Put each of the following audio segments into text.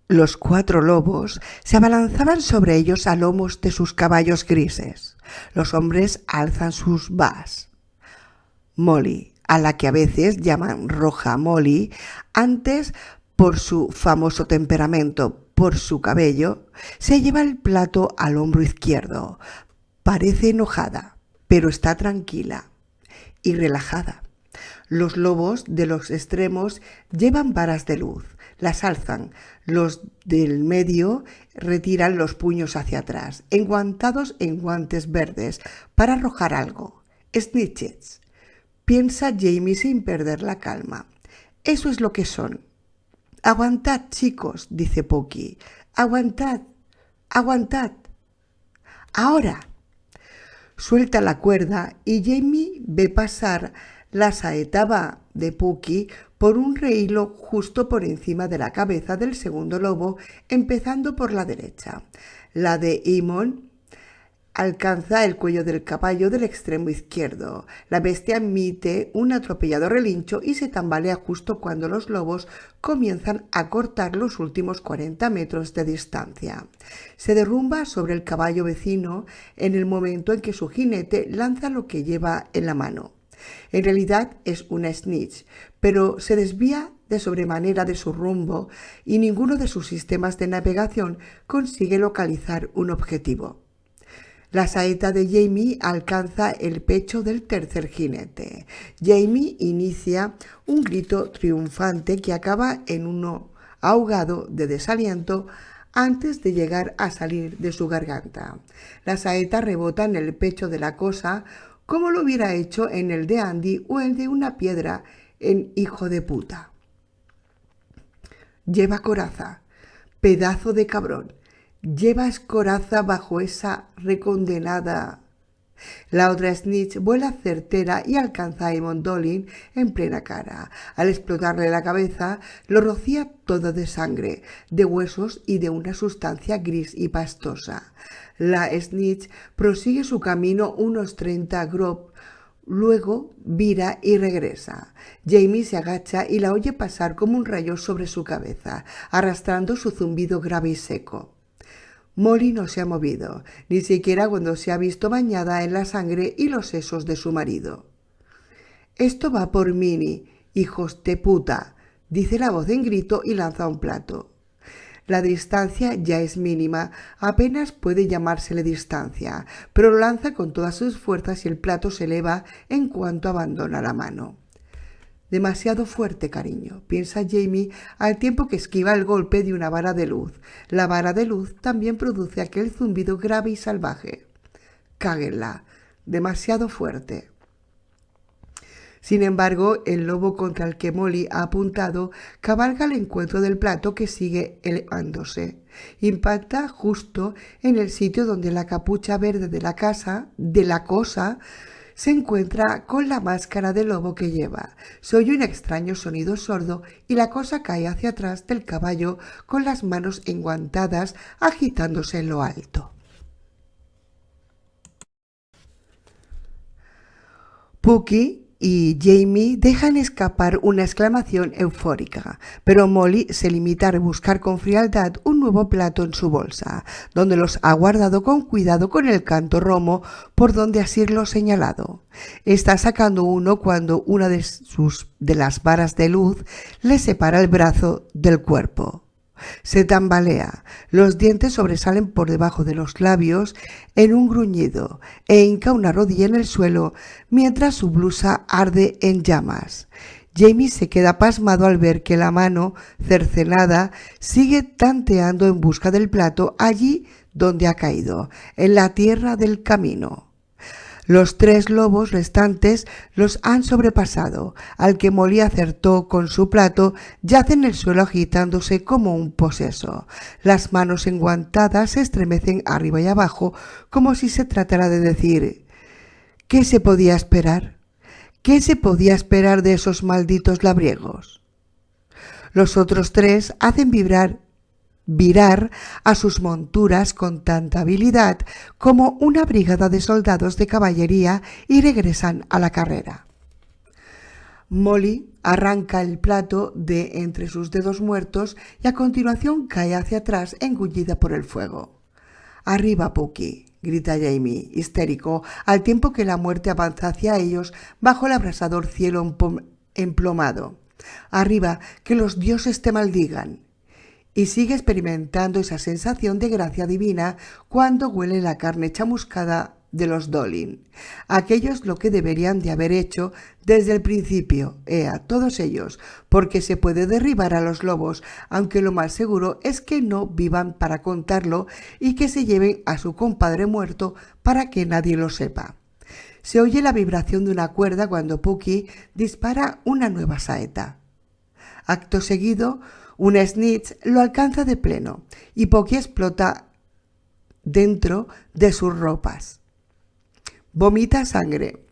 Los 4 lobos se abalanzaban sobre ellos a lomos de sus caballos grises. Los hombres alzan sus bas. Molly, a la que a veces llaman Roja Molly, antes por su famoso temperamento, por su cabello, se lleva el plato al hombro izquierdo. Parece enojada, pero está tranquila y relajada. Los lobos de los extremos llevan varas de luz, las alzan. Los del medio retiran los puños hacia atrás, enguantados en guantes verdes, para arrojar algo. Snitches. Piensa Jamie sin perder la calma. Eso es lo que son. Aguantad, chicos, dice Pookie. Aguantad, aguantad. Ahora. Suelta la cuerda y Jamie ve pasar la saeta va de Pookie por un rehilo justo por encima de la cabeza del segundo lobo, empezando por la derecha. La de Eamon alcanza el cuello del caballo del extremo izquierdo. La bestia emite un atropellado relincho y se tambalea justo cuando los lobos comienzan a cortar los últimos 40 metros de distancia. Se derrumba sobre el caballo vecino en el momento en que su jinete lanza lo que lleva en la mano. En realidad es una snitch, pero se desvía de sobremanera de su rumbo y ninguno de sus sistemas de navegación consigue localizar un objetivo. La saeta de Jamie alcanza el pecho del tercer jinete. Jamie inicia un grito triunfante que acaba en un ahogado de desaliento antes de llegar a salir de su garganta. La saeta rebota en el pecho de la cosa como lo hubiera hecho en el de Andy o el de una piedra en Hijo de puta. Lleva coraza, pedazo de cabrón. Llevas coraza bajo esa recondenada. La otra snitch vuela certera y alcanza a Eamon Dollin en plena cara. Al explotarle la cabeza, lo rocía todo de sangre, de huesos y de una sustancia gris y pastosa. La snitch prosigue su camino unos 30 grob, luego vira y regresa. Jamie se agacha y la oye pasar como un rayo sobre su cabeza, arrastrando su zumbido grave y seco. Molly no se ha movido, ni siquiera cuando se ha visto bañada en la sangre y los sesos de su marido. «Esto va por Minnie, hijos de puta», dice la voz en grito y lanza un plato. La distancia ya es mínima, apenas puede llamársele distancia, pero lo lanza con todas sus fuerzas y el plato se eleva en cuanto abandona la mano. Demasiado fuerte, cariño, piensa Jamie al tiempo que esquiva el golpe de una vara de luz. La vara de luz también produce aquel zumbido grave y salvaje. Cáguenla, demasiado fuerte. Sin embargo, el lobo contra el que Molly ha apuntado cabalga al encuentro del plato que sigue elevándose. Impacta justo en el sitio donde la capucha verde de la cosa, se encuentra con la máscara de lobo que lleva. Se oye un extraño sonido sordo y la cosa cae hacia atrás del caballo con las manos enguantadas agitándose en lo alto. Pookie y Jamie dejan escapar una exclamación eufórica, pero Molly se limita a rebuscar con frialdad un nuevo plato en su bolsa, donde los ha guardado con cuidado con el canto romo por donde asirlo señalado. Está sacando uno cuando una de las varas de luz le separa el brazo del cuerpo. Se tambalea, los dientes sobresalen por debajo de los labios en un gruñido e hinca una rodilla en el suelo mientras su blusa arde en llamas. Jamie se queda pasmado al ver que la mano cercenada sigue tanteando en busca del plato allí donde ha caído, en la tierra del camino. Los 3 lobos restantes los han sobrepasado. Al que Molly acertó con su plato yace en el suelo agitándose como un poseso. Las manos enguantadas se estremecen arriba y abajo como si se tratara de decir: ¿qué se podía esperar? ¿Qué se podía esperar de esos malditos labriegos? Los otros 3 hacen virar a sus monturas con tanta habilidad como una brigada de soldados de caballería y regresan a la carrera. Molly arranca el plato de entre sus dedos muertos y a continuación cae hacia atrás engullida por el fuego. «Arriba, Pookie», grita Jamie, histérico, al tiempo que la muerte avanza hacia ellos bajo el abrasador cielo emplomado. «Arriba, que los dioses te maldigan». Y sigue experimentando esa sensación de gracia divina cuando huele la carne chamuscada de los Dolin. Aquello es lo que deberían de haber hecho desde el principio, todos ellos, porque se puede derribar a los lobos, aunque lo más seguro es que no vivan para contarlo y que se lleven a su compadre muerto para que nadie lo sepa. Se oye la vibración de una cuerda cuando Pookie dispara una nueva saeta. Acto seguido, una snitch lo alcanza de pleno y Pookie explota dentro de sus ropas. Vomita sangre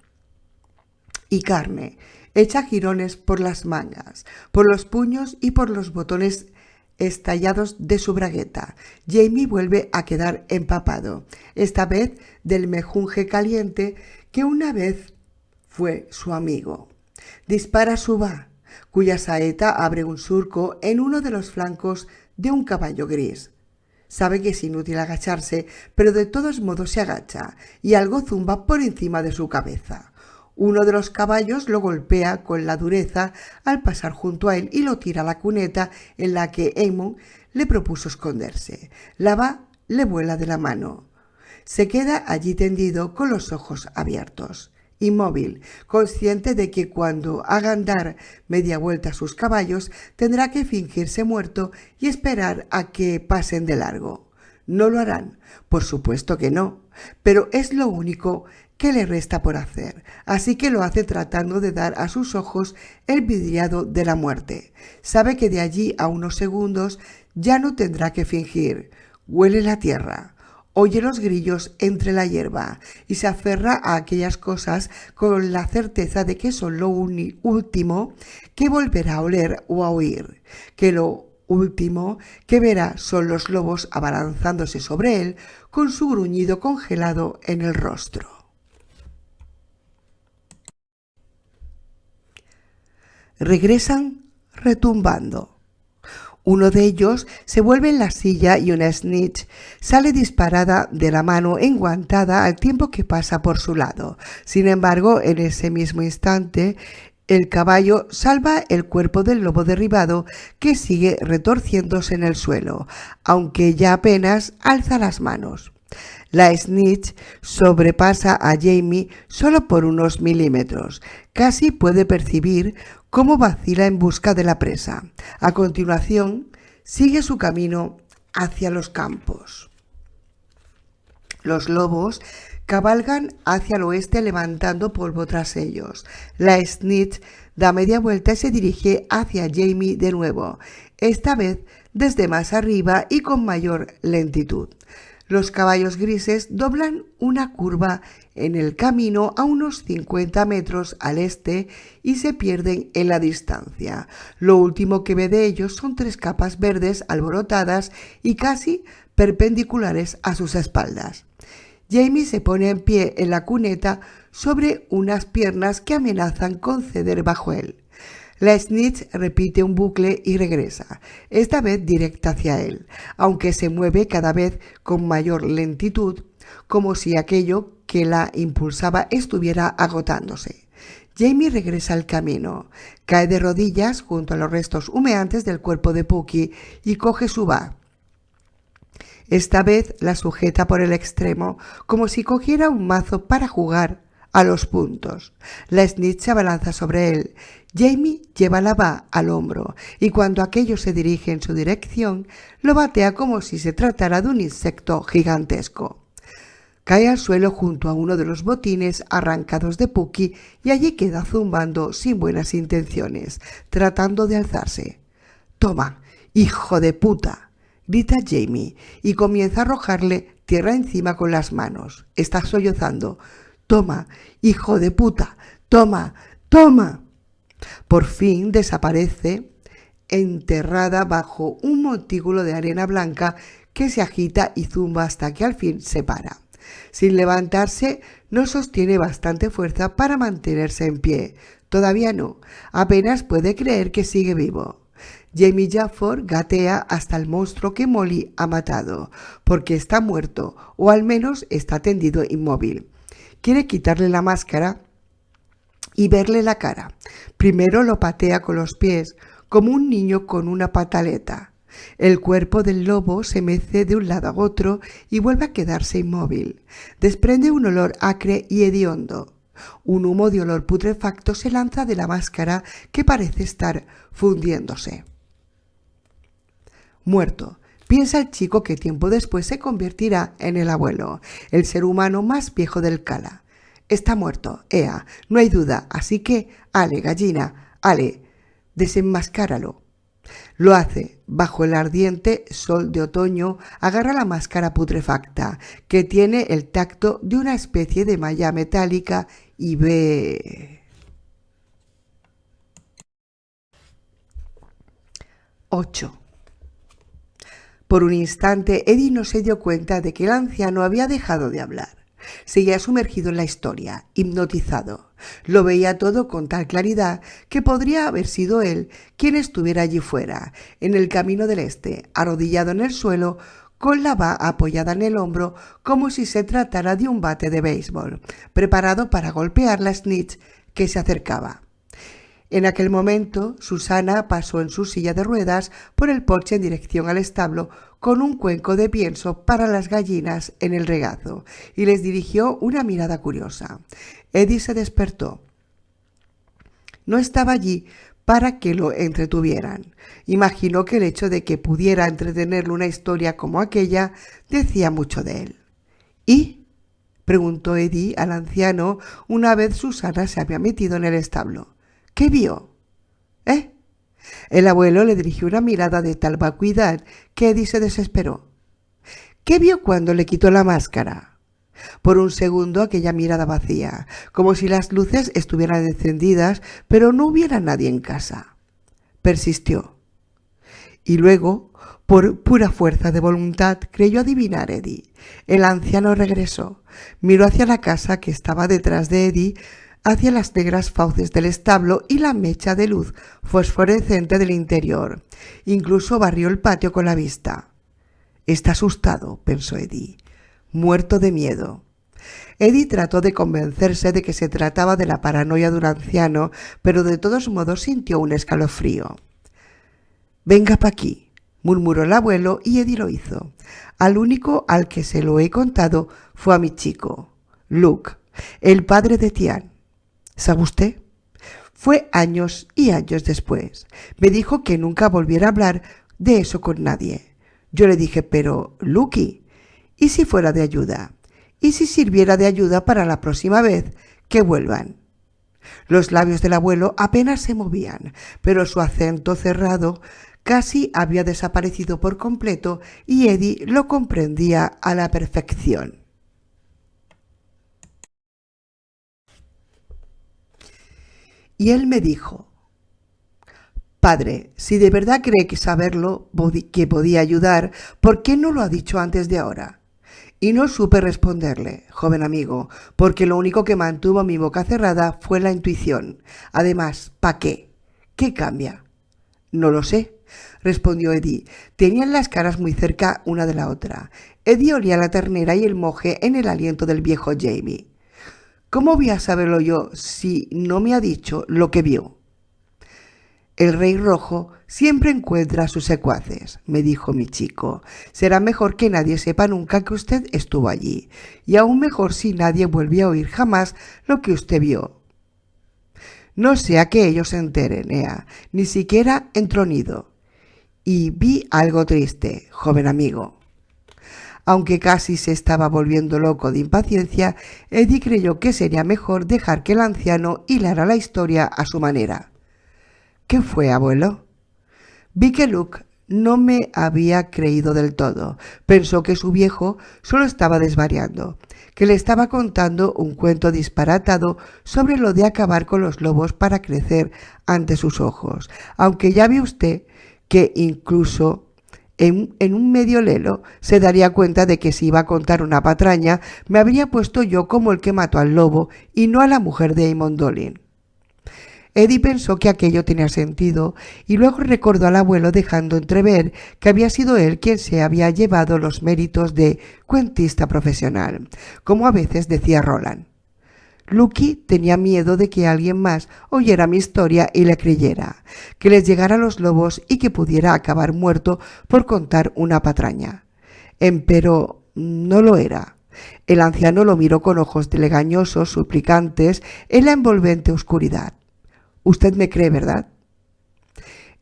y carne, echa jirones por las mangas, por los puños y por los botones estallados de su bragueta. Jamie vuelve a quedar empapado, esta vez del mejunje caliente que una vez fue su amigo. Dispara su ba, cuya saeta abre un surco en uno de los flancos de un caballo gris. Sabe que es inútil agacharse, pero de todos modos se agacha y algo zumba por encima de su cabeza. Uno de los caballos lo golpea con la dureza al pasar junto a él y lo tira a la cuneta en la que Eamon le propuso esconderse. La ba le vuela de la mano. Se queda allí tendido con los ojos abiertos, inmóvil, consciente de que cuando hagan dar media vuelta a sus caballos tendrá que fingirse muerto y esperar a que pasen de largo. No lo harán, por supuesto que no, pero es lo único que le resta por hacer, así que lo hace tratando de dar a sus ojos el vidriado de la muerte. Sabe que de allí a unos segundos ya no tendrá que fingir. Huele la tierra. Oye los grillos entre la hierba y se aferra a aquellas cosas con la certeza de que son lo último que volverá a oler o a oír, que lo último que verá son los lobos abalanzándose sobre él con su gruñido congelado en el rostro. Regresan retumbando. Uno de ellos se vuelve en la silla y una snitch sale disparada de la mano enguantada al tiempo que pasa por su lado. Sin embargo, en ese mismo instante, el caballo salva el cuerpo del lobo derribado que sigue retorciéndose en el suelo, aunque ya apenas alza las manos. La snitch sobrepasa a Jamie solo por unos milímetros. Casi puede percibir cómo vacila en busca de la presa. A continuación, sigue su camino hacia los campos. Los lobos cabalgan hacia el oeste levantando polvo tras ellos. La snitch da media vuelta y se dirige hacia Jamie de nuevo, esta vez desde más arriba y con mayor lentitud. Los caballos grises doblan una curva en el camino a unos 50 metros al este y se pierden en la distancia. Lo último que ve de ellos son 3 capas verdes alborotadas y casi perpendiculares a sus espaldas. Jamie se pone en pie en la cuneta sobre unas piernas que amenazan con ceder bajo él. La snitch repite un bucle y regresa, esta vez directa hacia él, aunque se mueve cada vez con mayor lentitud, como si aquello que la impulsaba estuviera agotándose. Jamie regresa al camino, cae de rodillas junto a los restos humeantes del cuerpo de Pookie y coge su ba. Esta vez la sujeta por el extremo, como si cogiera un mazo para jugar a los puntos. La snitch se abalanza sobre él. Jamie lleva la ba al hombro y cuando aquello se dirige en su dirección, lo batea como si se tratara de un insecto gigantesco. Cae al suelo junto a uno de los botines arrancados de Pookie y allí queda zumbando sin buenas intenciones, tratando de alzarse. «¡Toma, hijo de puta!», grita Jamie y comienza a arrojarle tierra encima con las manos. Está sollozando. «¡Toma, hijo de puta! ¡Toma! ¡Toma!». Por fin desaparece enterrada bajo un montículo de arena blanca que se agita y zumba hasta que al fin se para. Sin levantarse, no sostiene bastante fuerza para mantenerse en pie. Todavía no. Apenas puede creer que sigue vivo. Jamie Jafford gatea hasta el monstruo que Molly ha matado, porque está muerto, o al menos está tendido inmóvil. Quiere quitarle la máscara y verle la cara. Primero lo patea con los pies, como un niño con una pataleta. El cuerpo del lobo se mece de un lado a otro y vuelve a quedarse inmóvil. Desprende un olor acre y hediondo. Un humo de olor putrefacto se lanza de la máscara que parece estar fundiéndose. Muerto, piensa el chico que tiempo después se convertirá en el abuelo, el ser humano más viejo del Cala. Está muerto, ea, no hay duda, así que, ale, gallina, ale, desenmascáralo. Lo hace. Bajo el ardiente sol de otoño, agarra la máscara putrefacta, que tiene el tacto de una especie de malla metálica, y ve... 8. Por un instante, Eddie no se dio cuenta de que el anciano había dejado de hablar. Seguía sumergido en la historia, hipnotizado. Lo veía todo con tal claridad que podría haber sido él quien estuviera allí fuera, en el camino del este, arrodillado en el suelo, con la va apoyada en el hombro, como si se tratara de un bate de béisbol, preparado para golpear la snitch que se acercaba. En aquel momento, Susana pasó en su silla de ruedas por el porche en dirección al establo con un cuenco de pienso para las gallinas en el regazo y les dirigió una mirada curiosa. Eddie se despertó. No estaba allí para que lo entretuvieran. Imaginó que el hecho de que pudiera entretenerle una historia como aquella decía mucho de él. ¿Y? Preguntó Eddie al anciano una vez Susana se había metido en el establo. ¿Qué vio? El abuelo le dirigió una mirada de tal vacuidad que Eddie se desesperó. ¿Qué vio cuando le quitó la máscara? Por un segundo aquella mirada vacía, como si las luces estuvieran encendidas, pero no hubiera nadie en casa. Persistió. Y luego, por pura fuerza de voluntad, creyó adivinar Eddie. El anciano regresó, miró hacia la casa que estaba detrás de Eddie, hacia las negras fauces del establo y la mecha de luz fosforescente del interior. Incluso barrió el patio con la vista. Está asustado, pensó Eddie, muerto de miedo. Eddie trató de convencerse de que se trataba de la paranoia de un anciano, pero de todos modos sintió un escalofrío. «Venga pa' aquí», murmuró el abuelo, y Eddie lo hizo. Al único al que se lo he contado fue a mi chico, Luke, el padre de Tian. ¿Sabe usted? Fue años y años después. Me dijo que nunca volviera a hablar de eso con nadie. Yo le dije, pero, Lucky, ¿y si fuera de ayuda? ¿Y si sirviera de ayuda para la próxima vez que vuelvan? Los labios del abuelo apenas se movían, pero su acento cerrado casi había desaparecido por completo y Eddie lo comprendía a la perfección. Y él me dijo, «Padre, si de verdad cree que saberlo que podía ayudar, ¿por qué no lo ha dicho antes de ahora?» Y no supe responderle, joven amigo, porque lo único que mantuvo mi boca cerrada fue la intuición. Además, ¿pa' qué? ¿Qué cambia? «No lo sé», respondió Eddie. Tenían las caras muy cerca una de la otra. Eddie olía la ternera y el moje en el aliento del viejo Jamie. «¿Cómo voy a saberlo yo si no me ha dicho lo que vio?» «El rey rojo siempre encuentra a sus secuaces», me dijo mi chico. «Será mejor que nadie sepa nunca que usted estuvo allí, y aún mejor si nadie vuelve a oír jamás lo que usted vio. No sea que ellos se enteren, ni siquiera en tronido. Y vi algo triste, joven amigo». Aunque casi se estaba volviendo loco de impaciencia, Eddie creyó que sería mejor dejar que el anciano hilara la historia a su manera. «¿Qué fue, abuelo?» Vi que Luke no me había creído del todo. Pensó que su viejo solo estaba desvariando, que le estaba contando un cuento disparatado sobre lo de acabar con los lobos para crecer ante sus ojos, aunque ya ve usted que incluso en un medio lelo se daría cuenta de que si iba a contar una patraña me habría puesto yo como el que mató al lobo y no a la mujer de Amon Dolin. Eddie pensó que aquello tenía sentido y luego recordó al abuelo dejando entrever que había sido él quien se había llevado los méritos de cuentista profesional, como a veces decía Roland. Lucky tenía miedo de que alguien más oyera mi historia y le creyera, que les llegara a los lobos y que pudiera acabar muerto por contar una patraña. Empero no lo era. El anciano lo miró con ojos legañosos, suplicantes, en la envolvente oscuridad. «Usted me cree, ¿verdad?»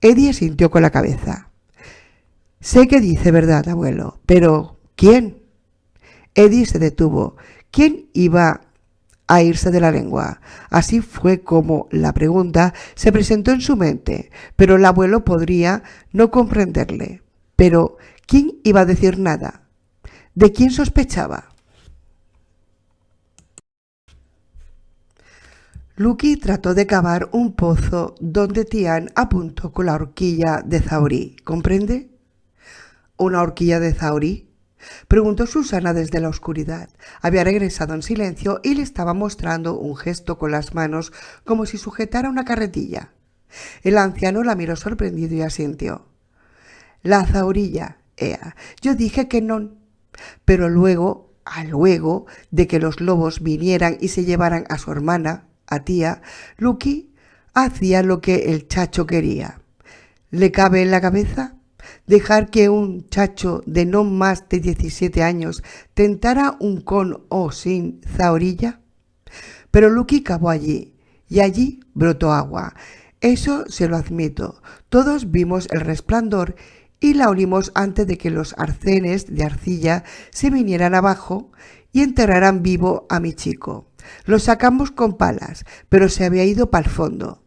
Eddie asintió con la cabeza. «Sé que dice verdad, abuelo, pero ¿quién?» Eddie se detuvo. ¿Quién iba a irse de la lengua? Así fue como la pregunta se presentó en su mente, pero el abuelo podría no comprenderle. Pero ¿quién iba a decir nada? ¿De quién sospechaba? Lucky trató de cavar un pozo donde Tian apuntó con la horquilla de Zauri. ¿Comprende? ¿Una horquilla de Zauri?, preguntó Susana desde la oscuridad. Había regresado en silencio y le estaba mostrando un gesto con las manos como si sujetara una carretilla. El anciano la miró sorprendido y asintió. «La zaurilla, ea. Yo dije que no. Pero luego de que los lobos vinieran y se llevaran a su hermana, a tía, Lucky hacía lo que el chacho quería. ¿Le cabe en la cabeza dejar que un chacho de no más de 17 años tentara un con o sin zaurilla? Pero Lucky cavó allí, y allí brotó agua. Eso se lo admito. Todos vimos el resplandor y la olimos antes de que los arcenes de arcilla se vinieran abajo y enterraran vivo a mi chico. Lo sacamos con palas, pero se había ido pa'l fondo.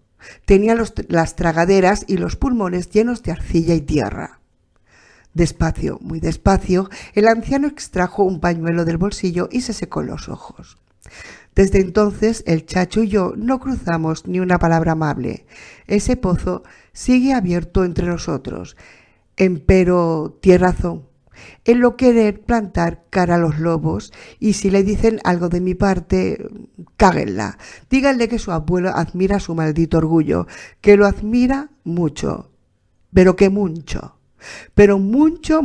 Tenía las tragaderas y los pulmones llenos de arcilla y tierra». Despacio, muy despacio, el anciano extrajo un pañuelo del bolsillo y se secó los ojos. Desde entonces el chacho y yo no cruzamos ni una palabra amable. Ese pozo sigue abierto entre nosotros. Empero tiene razón en lo querer plantar cara a los lobos, y si le dicen algo de mi parte, cáguenla. Díganle que su abuelo admira su maldito orgullo, que lo admira mucho, pero que mucho. Pero mucho.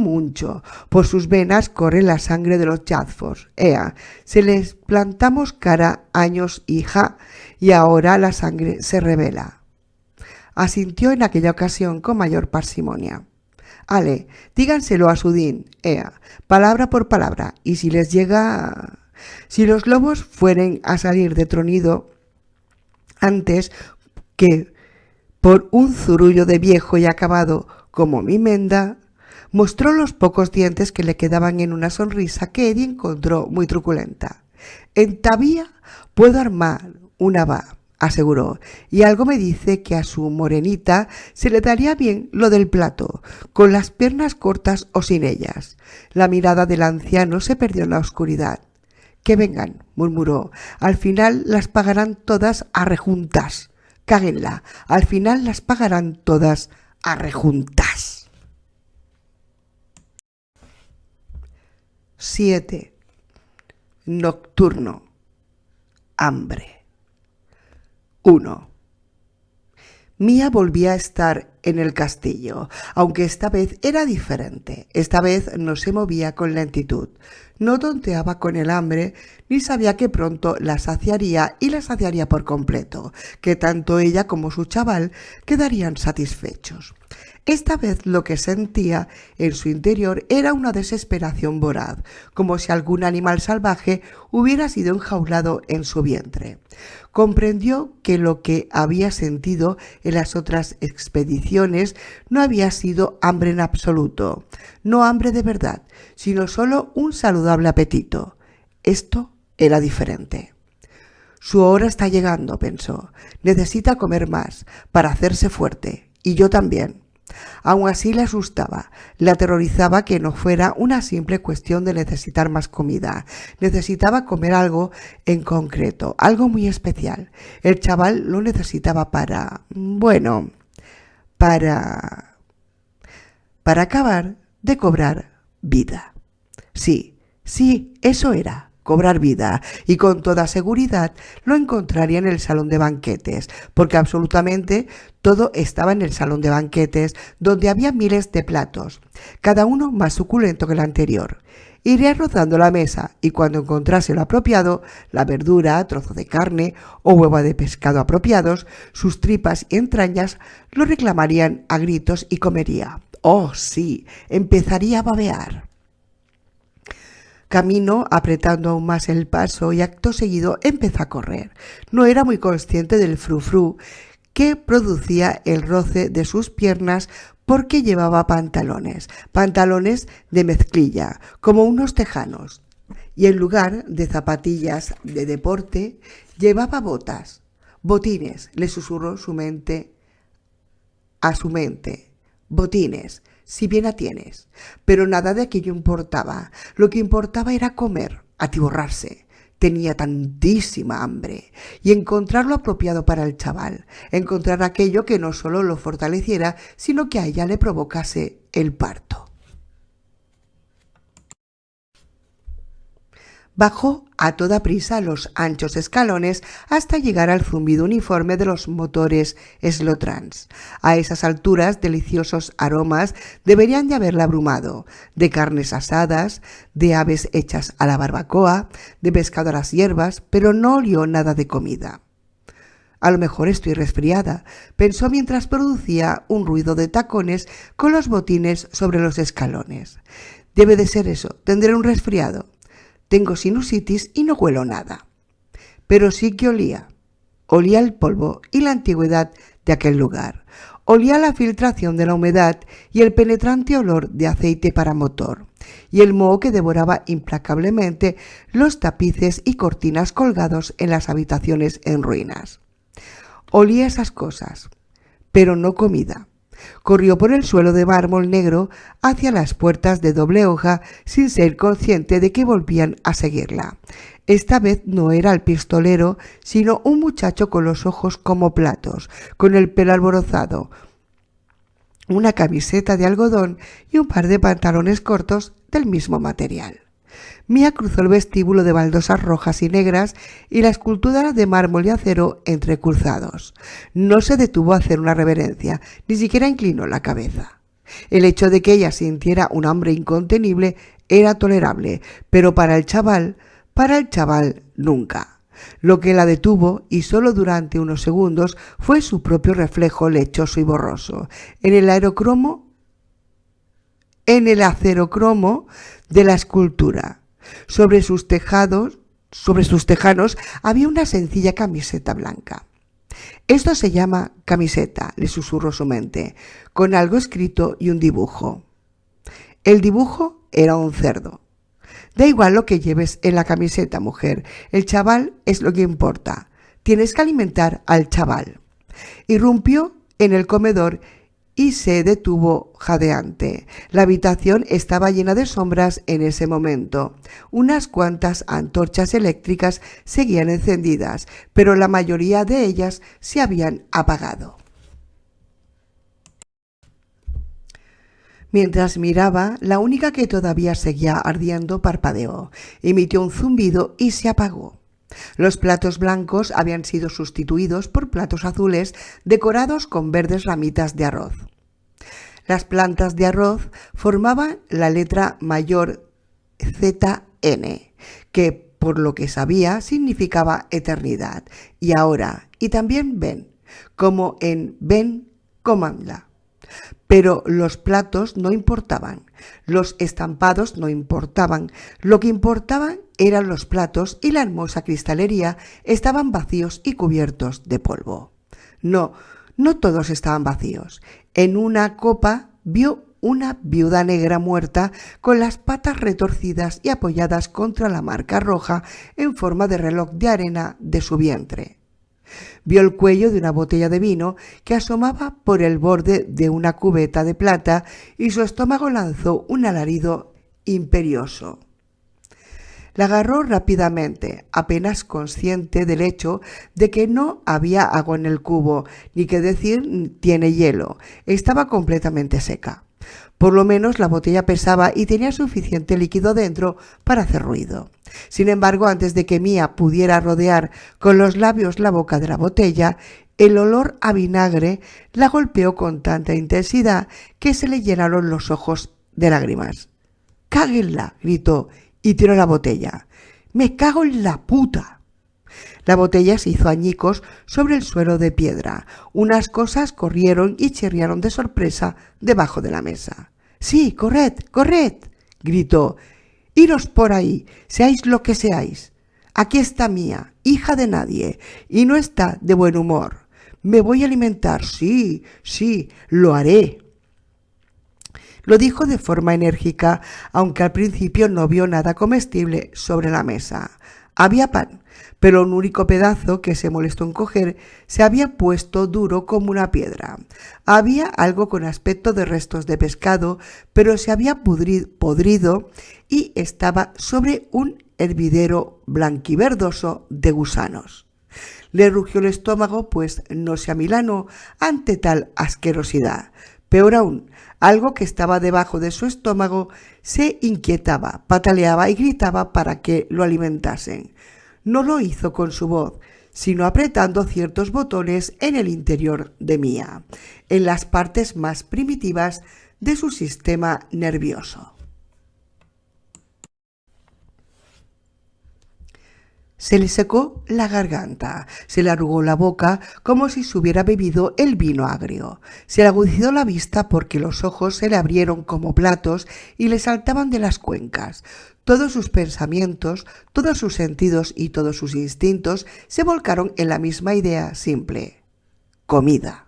Por sus venas corre la sangre de los Jadfords. Ea, se les plantamos cara años, hija, y ahora la sangre se revela. Asintió en aquella ocasión con mayor parsimonia. Ale, díganselo a Sudín, ea, palabra por palabra, y si les llega... Si los lobos fueren a salir de tronido antes que por un zurullo de viejo y acabado como mi menda, mostró los pocos dientes que le quedaban en una sonrisa que Eddie encontró muy truculenta. «Entavía puedo armar una va», aseguró, «y algo me dice que a su morenita se le daría bien lo del plato, con las piernas cortas o sin ellas». La mirada del anciano se perdió en la oscuridad. «Que vengan», murmuró, «al final las pagarán todas a rejuntas. Cáguenla, al final las pagarán todas a rejuntas». 7. Nocturno. Hambre. 1. Mía volvía a estar en el castillo, aunque esta vez era diferente. Esta vez no se movía con lentitud, no tonteaba con el hambre, ni sabía que pronto la saciaría y la saciaría por completo, que tanto ella como su chaval quedarían satisfechos. Esta vez lo que sentía en su interior era una desesperación voraz, como si algún animal salvaje hubiera sido enjaulado en su vientre. Comprendió que lo que había sentido en las otras expediciones no había sido hambre en absoluto, no hambre de verdad, sino solo un saludable apetito. Esto era diferente. Su hora está llegando, pensó. Necesita comer más para hacerse fuerte, y yo también. Aun así le asustaba, le aterrorizaba que no fuera una simple cuestión de necesitar más comida. Necesitaba comer algo en concreto, algo muy especial. El chaval lo necesitaba para acabar de cobrar vida. Sí, eso era, cobrar vida, y con toda seguridad lo encontraría en el salón de banquetes, porque absolutamente todo estaba en el salón de banquetes, donde había miles de platos, cada uno más suculento que el anterior. Iría rozando la mesa y cuando encontrase lo apropiado, la verdura, trozo de carne o huevo de pescado apropiados, sus tripas y entrañas lo reclamarían a gritos y comería. ¡Oh, sí! Empezaría a babear. Camino apretando aún más el paso y acto seguido empezó a correr. No era muy consciente del frufru que producía el roce de sus piernas porque llevaba pantalones de mezclilla, como unos tejanos, y en lugar de zapatillas de deporte llevaba botas, botines, le susurró a su mente, botines, si bien la tienes, pero nada de aquello importaba, lo que importaba era comer, atiborrarse. Tenía tantísima hambre y encontrar lo apropiado para el chaval, encontrar aquello que no solo lo fortaleciera, sino que a ella le provocase el parto. Bajó a toda prisa los anchos escalones hasta llegar al zumbido uniforme de los motores Slotrans. A esas alturas, deliciosos aromas deberían de haberla abrumado, de carnes asadas, de aves hechas a la barbacoa, de pescado a las hierbas, pero no olió nada de comida. A lo mejor estoy resfriada, pensó mientras producía un ruido de tacones con los botines sobre los escalones. Debe de ser eso, tendré un resfriado. Tengo sinusitis y no huelo nada. Pero sí que olía. Olía el polvo y la antigüedad de aquel lugar. Olía la filtración de la humedad y el penetrante olor de aceite para motor. Y el moho que devoraba implacablemente los tapices y cortinas colgados en las habitaciones en ruinas. Olía esas cosas, pero no comida. Corrió por el suelo de mármol negro hacia las puertas de doble hoja sin ser consciente de que volvían a seguirla. Esta vez no era el pistolero, sino un muchacho con los ojos como platos, con el pelo alborozado, una camiseta de algodón y un par de pantalones cortos del mismo material. Mía cruzó el vestíbulo de baldosas rojas y negras y la escultura de mármol y acero entrecruzados. No se detuvo a hacer una reverencia, ni siquiera inclinó la cabeza. El hecho de que ella sintiera un hambre incontenible era tolerable, pero para el chaval nunca. Lo que la detuvo, y solo durante unos segundos, fue su propio reflejo lechoso y borroso. En el acerocromo de la escultura. Sobre sus tejanos había una sencilla camiseta blanca. Esto se llama camiseta, le susurró su mente, con algo escrito y un dibujo. El dibujo era un cerdo. Da igual lo que lleves en la camiseta, mujer, el chaval es lo que importa. Tienes que alimentar al chaval. Irrumpió en el comedor y se detuvo jadeante. La habitación estaba llena de sombras en ese momento. Unas cuantas antorchas eléctricas seguían encendidas, pero la mayoría de ellas se habían apagado. Mientras miraba, la única que todavía seguía ardiendo parpadeó, emitió un zumbido y se apagó. Los platos blancos habían sido sustituidos por platos azules decorados con verdes ramitas de arroz. Las plantas de arroz formaban la letra mayor ZN, que por lo que sabía significaba eternidad, y ahora, y también ven, como en ven, cómanla. Pero los platos no importaban, los estampados no importaban, lo que importaban eran los platos y la hermosa cristalería estaban vacíos y cubiertos de polvo. No todos estaban vacíos. En una copa vio una viuda negra muerta con las patas retorcidas y apoyadas contra la marca roja en forma de reloj de arena de su vientre. Vio el cuello de una botella de vino que asomaba por el borde de una cubeta de plata y su estómago lanzó un alarido imperioso. La agarró rápidamente, apenas consciente del hecho de que no había agua en el cubo, ni que decir tiene hielo, estaba completamente seca. Por lo menos la botella pesaba y tenía suficiente líquido dentro para hacer ruido. Sin embargo, antes de que Mia pudiera rodear con los labios la boca de la botella, el olor a vinagre la golpeó con tanta intensidad que se le llenaron los ojos de lágrimas. «¡Cáguenla!», gritó y tiró la botella. «¡Me cago en la puta!». La botella se hizo añicos sobre el suelo de piedra. Unas cosas corrieron y chirriaron de sorpresa debajo de la mesa. «¡Sí, corred, corred!», gritó. «¡Iros por ahí, seáis lo que seáis! Aquí está Mia, hija de nadie, y no está de buen humor. Me voy a alimentar, sí, lo haré». Lo dijo de forma enérgica, aunque al principio no vio nada comestible sobre la mesa. Había pan, pero un único pedazo que se molestó en coger se había puesto duro como una piedra. Había algo con aspecto de restos de pescado, pero se había podrido y estaba sobre un hervidero blanquiverdoso de gusanos. Le rugió el estómago, pues no se amilanó ante tal asquerosidad. Peor aún, algo que estaba debajo de su estómago se inquietaba, pataleaba y gritaba para que lo alimentasen. No lo hizo con su voz, sino apretando ciertos botones en el interior de Mia, en las partes más primitivas de su sistema nervioso. Se le secó la garganta, se le arrugó la boca como si se hubiera bebido el vino agrio. Se le agudizó la vista porque los ojos se le abrieron como platos y le saltaban de las cuencas. Todos sus pensamientos, todos sus sentidos y todos sus instintos se volcaron en la misma idea simple: comida.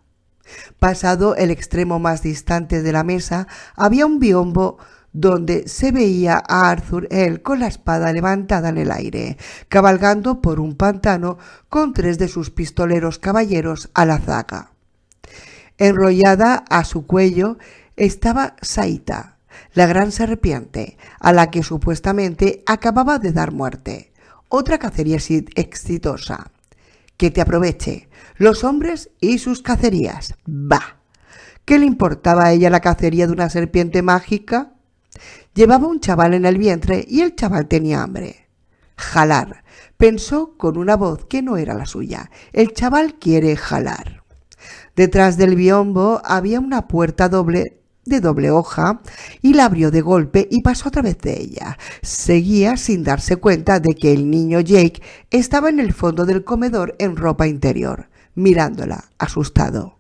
Pasado el extremo más distante de la mesa había un biombo donde se veía a Arthur él con la espada levantada en el aire, cabalgando por un pantano con 3 de sus pistoleros caballeros a la zaga. Enrollada a su cuello estaba Saita, la gran serpiente, a la que supuestamente acababa de dar muerte. Otra cacería exitosa. Que te aproveche, los hombres y sus cacerías. ¡Bah! ¿Qué le importaba a ella la cacería de una serpiente mágica? Llevaba un chaval en el vientre y el chaval tenía hambre. Jalar, pensó con una voz que no era la suya. El chaval quiere jalar. Detrás del biombo había una puerta de doble hoja y la abrió de golpe y pasó a través de ella. Seguía sin darse cuenta de que el niño Jake estaba en el fondo del comedor en ropa interior, mirándola, asustado.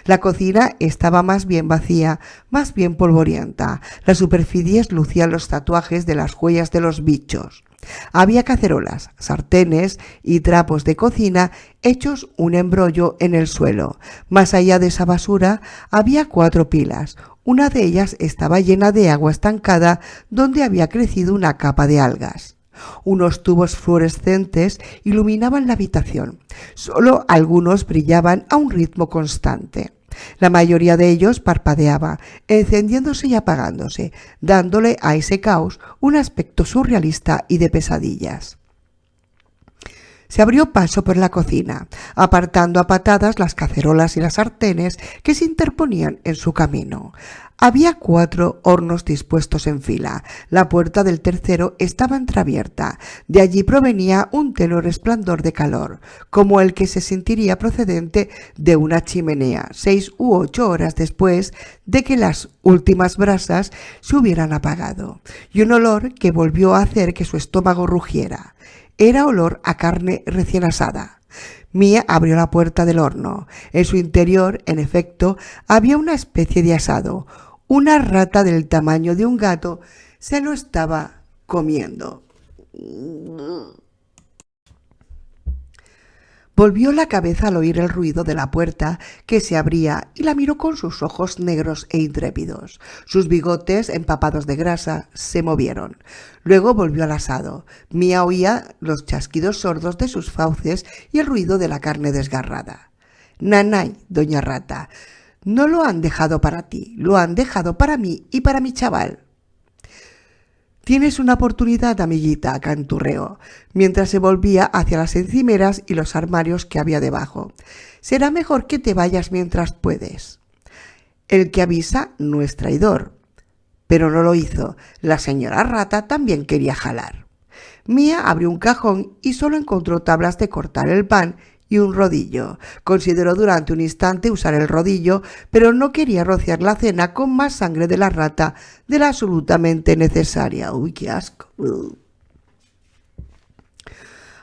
La cocina estaba más bien vacía, más bien polvorienta. Las superficies lucían los tatuajes de las huellas de los bichos. Había cacerolas, sartenes y trapos de cocina hechos un embrollo en el suelo. Más allá de esa basura había 4 pilas. Una de ellas estaba llena de agua estancada donde había crecido una capa de algas. Unos tubos fluorescentes iluminaban la habitación. Solo algunos brillaban a un ritmo constante. La mayoría de ellos parpadeaba, encendiéndose y apagándose, dándole a ese caos un aspecto surrealista y de pesadillas. Se abrió paso por la cocina, apartando a patadas las cacerolas y las sartenes que se interponían en su camino. Había 4 hornos dispuestos en fila. La puerta del tercero estaba entreabierta. De allí provenía un tenue resplandor de calor, como el que se sentiría procedente de una chimenea 6 u 8 horas después de que las últimas brasas se hubieran apagado, y un olor que volvió a hacer que su estómago rugiera. Era olor a carne recién asada. Mia abrió la puerta del horno. En su interior, en efecto, había una especie de asado. Una rata del tamaño de un gato se lo estaba comiendo. Volvió la cabeza al oír el ruido de la puerta que se abría y la miró con sus ojos negros e intrépidos. Sus bigotes, empapados de grasa, se movieron. Luego volvió al asado. Mia oía los chasquidos sordos de sus fauces y el ruido de la carne desgarrada. «Nanay, doña Rata, no lo han dejado para ti, lo han dejado para mí y para mi chaval». «Tienes una oportunidad, amiguita», canturreó, mientras se volvía hacia las encimeras y los armarios que había debajo. «Será mejor que te vayas mientras puedes». El que avisa no es traidor. Pero no lo hizo. La señora Rata también quería jalar. Mía abrió un cajón y solo encontró tablas de cortar el pan y un rodillo. Consideró durante un instante usar el rodillo, pero no quería rociar la cena con más sangre de la rata de la absolutamente necesaria. ¡Uy, qué asco!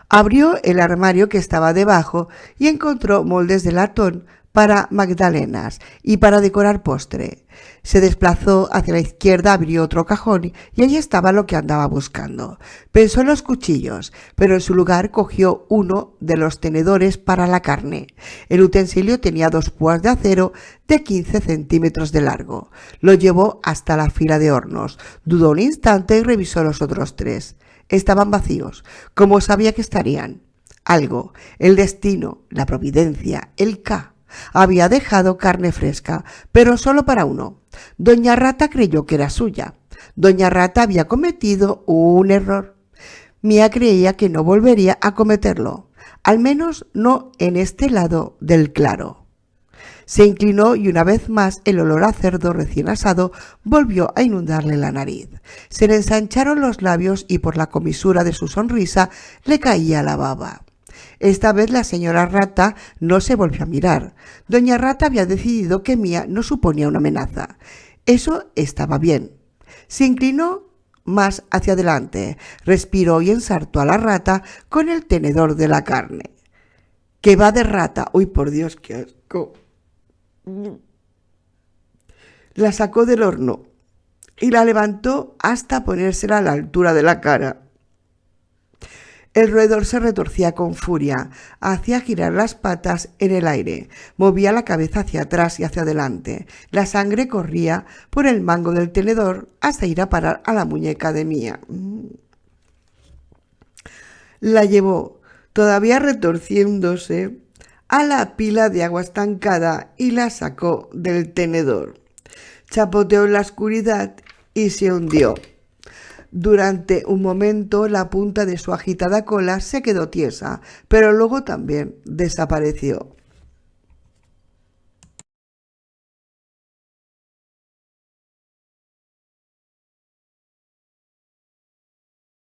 Abrió el armario que estaba debajo y encontró moldes de latón para magdalenas y para decorar postre. Se desplazó hacia la izquierda, abrió otro cajón y allí estaba lo que andaba buscando. Pensó en los cuchillos, pero en su lugar cogió uno de los tenedores para la carne. El utensilio tenía 2 púas de acero de 15 centímetros de largo. Lo llevó hasta la fila de hornos. Dudó un instante y revisó los otros 3. Estaban vacíos. ¿Cómo sabía que estarían? Algo, el destino, la providencia, el K. Había dejado carne fresca, pero solo para uno. Doña Rata creyó que era suya. Doña Rata había cometido un error. Mía creía que no volvería a cometerlo, al menos no en este lado del claro. Se inclinó y una vez más el olor a cerdo recién asado volvió a inundarle la nariz. Se le ensancharon los labios y por la comisura de su sonrisa le caía la baba. Esta vez la señora Rata no se volvió a mirar. Doña Rata había decidido que Mía no suponía una amenaza. Eso estaba bien. Se inclinó más hacia adelante, respiró y ensartó a la rata con el tenedor de la carne. ¡Que va de rata! ¡Uy, por Dios, qué asco! La sacó del horno y la levantó hasta ponérsela a la altura de la cara. El roedor se retorcía con furia, hacía girar las patas en el aire, movía la cabeza hacia atrás y hacia adelante. La sangre corría por el mango del tenedor hasta ir a parar a la muñeca de Mía. La llevó, todavía retorciéndose, a la pila de agua estancada y la sacó del tenedor. Chapoteó en la oscuridad y se hundió. Durante un momento la punta de su agitada cola se quedó tiesa, pero luego también desapareció.